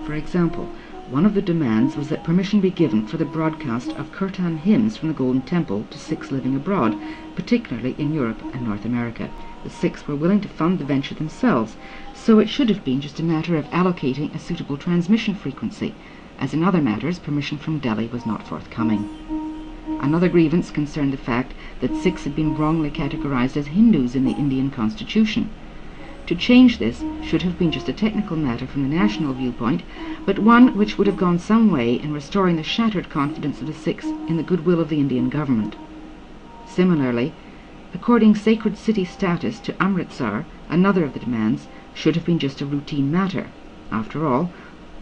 For example, one of the demands was that permission be given for the broadcast of Kirtan hymns from the Golden Temple to Sikhs living abroad, particularly in Europe and North America. The Sikhs were willing to fund the venture themselves, so it should have been just a matter of allocating a suitable transmission frequency. As in other matters, permission from Delhi was not forthcoming. Another grievance concerned the fact that Sikhs had been wrongly categorized as Hindus in the Indian constitution. To change this should have been just a technical matter from the national viewpoint, but one which would have gone some way in restoring the shattered confidence of the Sikhs in the goodwill of the Indian government. Similarly, according sacred city status to Amritsar, another of the demands, should have been just a routine matter. After all,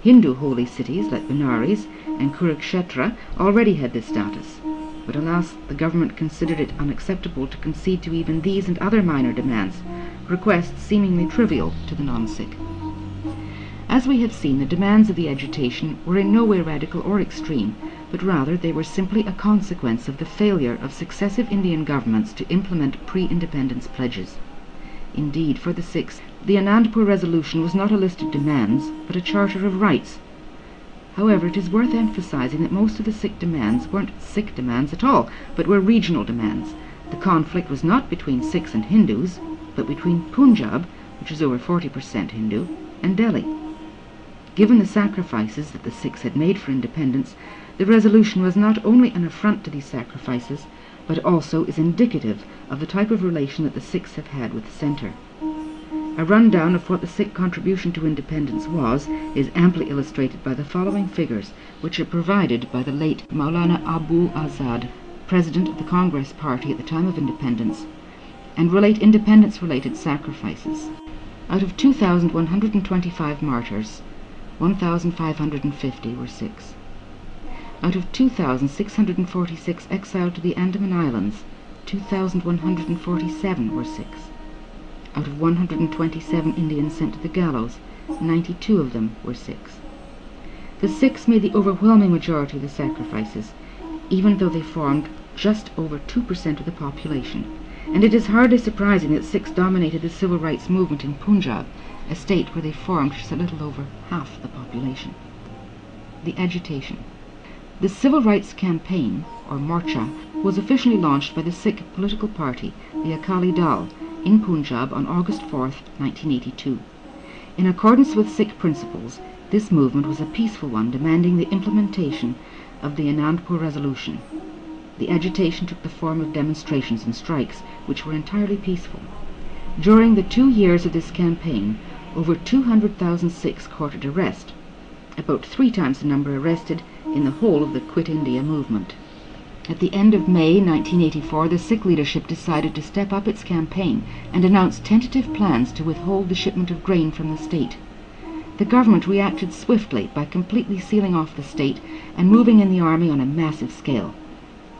Hindu holy cities like Benares and Kurukshetra already had this status. But alas, the government considered it unacceptable to concede to even these and other minor demands, requests seemingly trivial to the non-Sikh. As we have seen, the demands of the agitation were in no way radical or extreme, but rather they were simply a consequence of the failure of successive Indian governments to implement pre-independence pledges. Indeed, for the Sikhs, the Anandpur Resolution was not a list of demands, but a charter of rights. However, it is worth emphasizing that most of the Sikh demands weren't Sikh demands at all, but were regional demands. The conflict was not between Sikhs and Hindus, but between Punjab, which is over 40% Hindu, and Delhi. Given the sacrifices that the Sikhs had made for independence, the resolution was not only an affront to these sacrifices, but also is indicative of the type of relation that the Sikhs have had with the centre. A rundown of what the Sikh contribution to independence was is amply illustrated by the following figures, which are provided by the late Maulana Abul Azad, President of the Congress Party at the time of independence, and relate independence-related sacrifices. Out of 2,125 martyrs, 1,550 were Sikhs. Out of 2,646 exiled to the Andaman Islands, 2,147 were Sikhs. Out of 127 Indians sent to the gallows, 92 of them were Sikhs. The Sikhs made the overwhelming majority of the sacrifices, even though they formed just over 2% of the population, and it is hardly surprising that Sikhs dominated the civil rights movement in Punjab, a state where they formed just a little over half the population. The agitation. The Civil Rights Campaign, or Morcha, was officially launched by the Sikh political party, the Akali Dal, in Punjab on August 4, 1982. In accordance with Sikh principles, this movement was a peaceful one demanding the implementation of the Anandpur Resolution. The agitation took the form of demonstrations and strikes, which were entirely peaceful. During the 2 years of this campaign, over 200,000 Sikhs courted arrest, about 3 times the number arrested in the whole of the Quit India movement. At the end of May 1984, the Sikh leadership decided to step up its campaign and announced tentative plans to withhold the shipment of grain from the state. The government reacted swiftly by completely sealing off the state and moving in the army on a massive scale.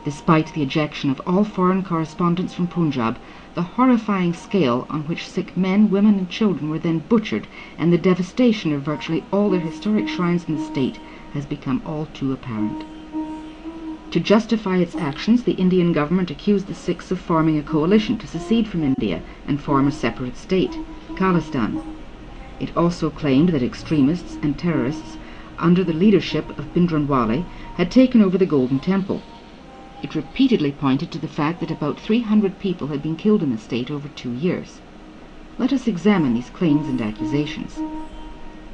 Despite the ejection of all foreign correspondents from Punjab, the horrifying scale on which Sikh men, women and children were then butchered and the devastation of virtually all their historic shrines in the state has become all too apparent. To justify its actions, the Indian government accused the Sikhs of forming a coalition to secede from India and form a separate state, Khalistan. It also claimed that extremists and terrorists under the leadership of Bhindranwale had taken over the Golden Temple. It repeatedly pointed to the fact that about 300 people had been killed in the state over 2 years. Let us examine these claims and accusations.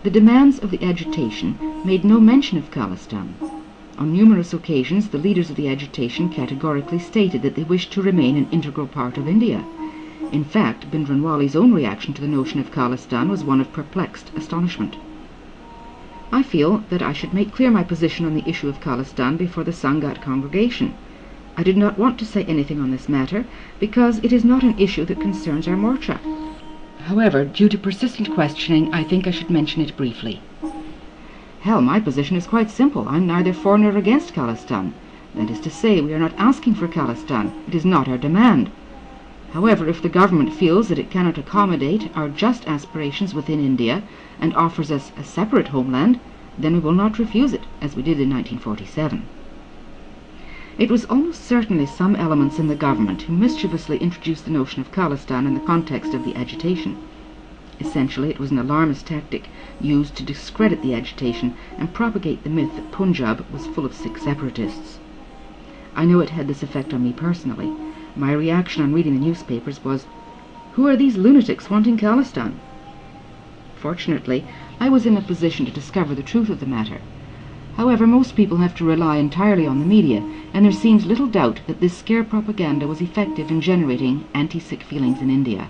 The demands of the agitation made no mention of Khalistan. On numerous occasions, the leaders of the agitation categorically stated that they wished to remain an integral part of India. In fact, Bhindranwale's own reaction to the notion of Khalistan was one of perplexed astonishment. I feel that I should make clear my position on the issue of Khalistan before the Sangat congregation. I did not want to say anything on this matter because it is not an issue that concerns our Morcha. However, due to persistent questioning, I think I should mention it briefly. Hell, my position is quite simple. I'm neither for nor against Khalistan. That is to say, we are not asking for Khalistan. It is not our demand. However, if the government feels that it cannot accommodate our just aspirations within India and offers us a separate homeland, then we will not refuse it, as we did in 1947. It was almost certainly some elements in the government who mischievously introduced the notion of Khalistan in the context of the agitation. Essentially, it was an alarmist tactic used to discredit the agitation and propagate the myth that Punjab was full of Sikh separatists. I know it had this effect on me personally. My reaction on reading the newspapers was, "Who are these lunatics wanting Khalistan?" Fortunately, I was in a position to discover the truth of the matter. However, most people have to rely entirely on the media, and there seems little doubt that this scare propaganda was effective in generating anti-Sikh feelings in India.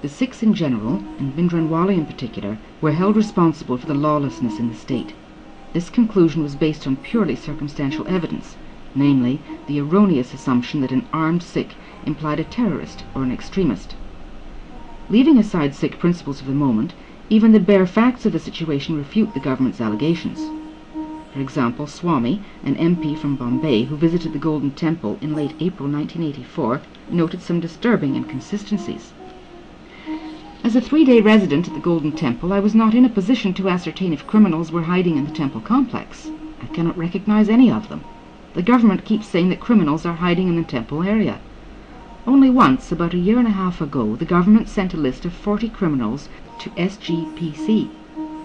The Sikhs in general, and Bhindranwale in particular, were held responsible for the lawlessness in the state. This conclusion was based on purely circumstantial evidence, namely, the erroneous assumption that an armed Sikh implied a terrorist or an extremist. Leaving aside Sikh principles for the moment, even the bare facts of the situation refute the government's allegations. For example, Swami, an MP from Bombay who visited the Golden Temple in late April 1984, noted some disturbing inconsistencies. As a 3-day resident at the Golden Temple, I was not in a position to ascertain if criminals were hiding in the temple complex. I cannot recognize any of them. The government keeps saying that criminals are hiding in the temple area. Only once, about a year and a half ago, the government sent a list of 40 criminals to SGPC.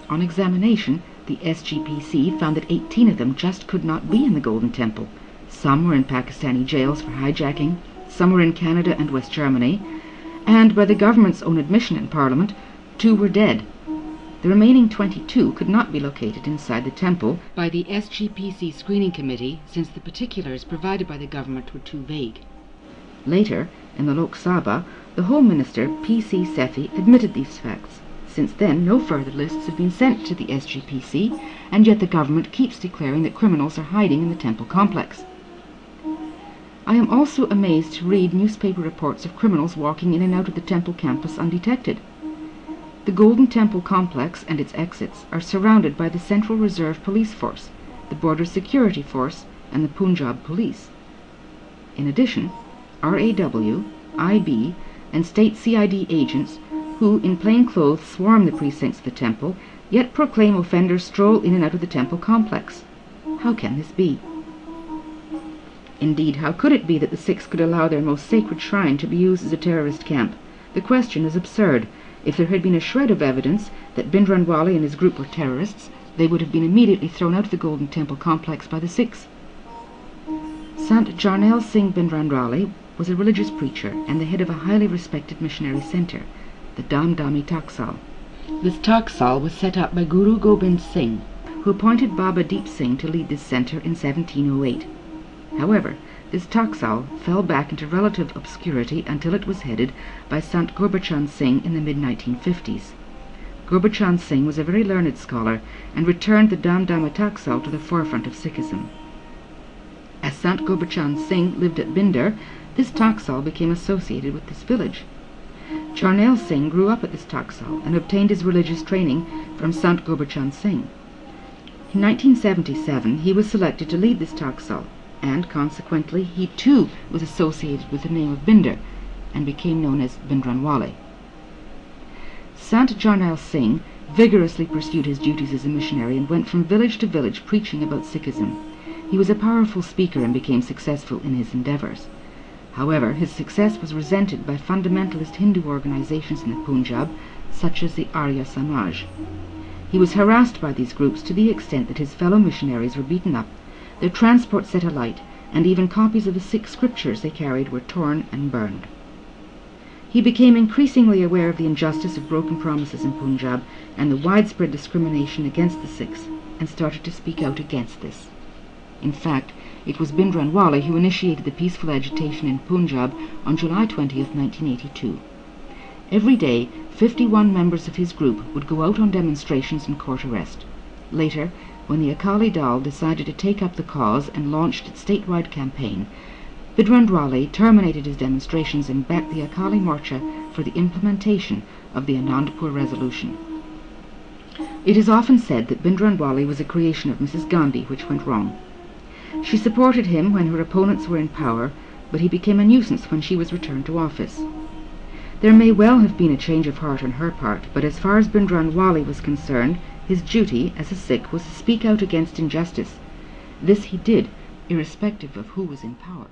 On examination, the SGPC found that 18 of them just could not be in the Golden Temple. Some were in Pakistani jails for hijacking, some were in Canada and West Germany, and by the government's own admission in Parliament, 2 were dead. The remaining 22 could not be located inside the temple by the SGPC screening committee, since the particulars provided by the government were too vague. Later, in the Lok Sabha, the Home Minister, P.C. Sethi, admitted these facts. Since then, no further lists have been sent to the SGPC, and yet the government keeps declaring that criminals are hiding in the temple complex. I am also amazed to read newspaper reports of criminals walking in and out of the temple campus undetected. The Golden Temple complex and its exits are surrounded by the Central Reserve Police Force, the Border Security Force, and the Punjab Police. In addition, RAW, IB, and state CID agents who, in plain clothes, swarm the precincts of the temple, yet proclaim offenders stroll in and out of the temple complex. How can this be? Indeed, how could it be that the Sikhs could allow their most sacred shrine to be used as a terrorist camp? The question is absurd. If there had been a shred of evidence that Bhindranwale and his group were terrorists, they would have been immediately thrown out of the Golden Temple complex by the Sikhs. Sant Jarnail Singh Bhindranwale was a religious preacher and the head of a highly respected missionary centre, the Damdami Taksal. This Taksal was set up by Guru Gobind Singh, who appointed Baba Deep Singh to lead this centre in 1708. However, this Taksal fell back into relative obscurity until it was headed by Sant Gurbachan Singh in the mid-1950s. Gurbachan Singh was a very learned scholar and returned the Damdama Taksal to the forefront of Sikhism. As Sant Gurbachan Singh lived at Bindar, this Taksal became associated with this village. Jarnail Singh grew up at this Taksal and obtained his religious training from Sant Gurbachan Singh. In 1977, he was selected to lead this Taksal, and consequently he too was associated with the name of Bindar and became known as Bhindranwale. Sant Jarnail Singh vigorously pursued his duties as a missionary and went from village to village preaching about Sikhism. He was a powerful speaker and became successful in his endeavours. However, his success was resented by fundamentalist Hindu organizations in the Punjab, such as the Arya Samaj. He was harassed by these groups to the extent that his fellow missionaries were beaten up, their transport set alight, and even copies of the Sikh scriptures they carried were torn and burned. He became increasingly aware of the injustice of broken promises in Punjab and the widespread discrimination against the Sikhs, and started to speak out against this. In fact, it was Bhindranwale who initiated the peaceful agitation in Punjab on July 20th, 1982. Every day, 51 members of his group would go out on demonstrations and court arrest. Later, when the Akali Dal decided to take up the cause and launched its statewide campaign, Bhindranwale terminated his demonstrations and backed the Akali Morcha for the implementation of the Anandpur Resolution. It is often said that Bhindranwale was a creation of Mrs. Gandhi, which went wrong. She supported him when her opponents were in power, but he became a nuisance when she was returned to office. There may well have been a change of heart on her part, but as far as Bhindranwale was concerned, his duty as a Sikh was to speak out against injustice. This he did, irrespective of who was in power.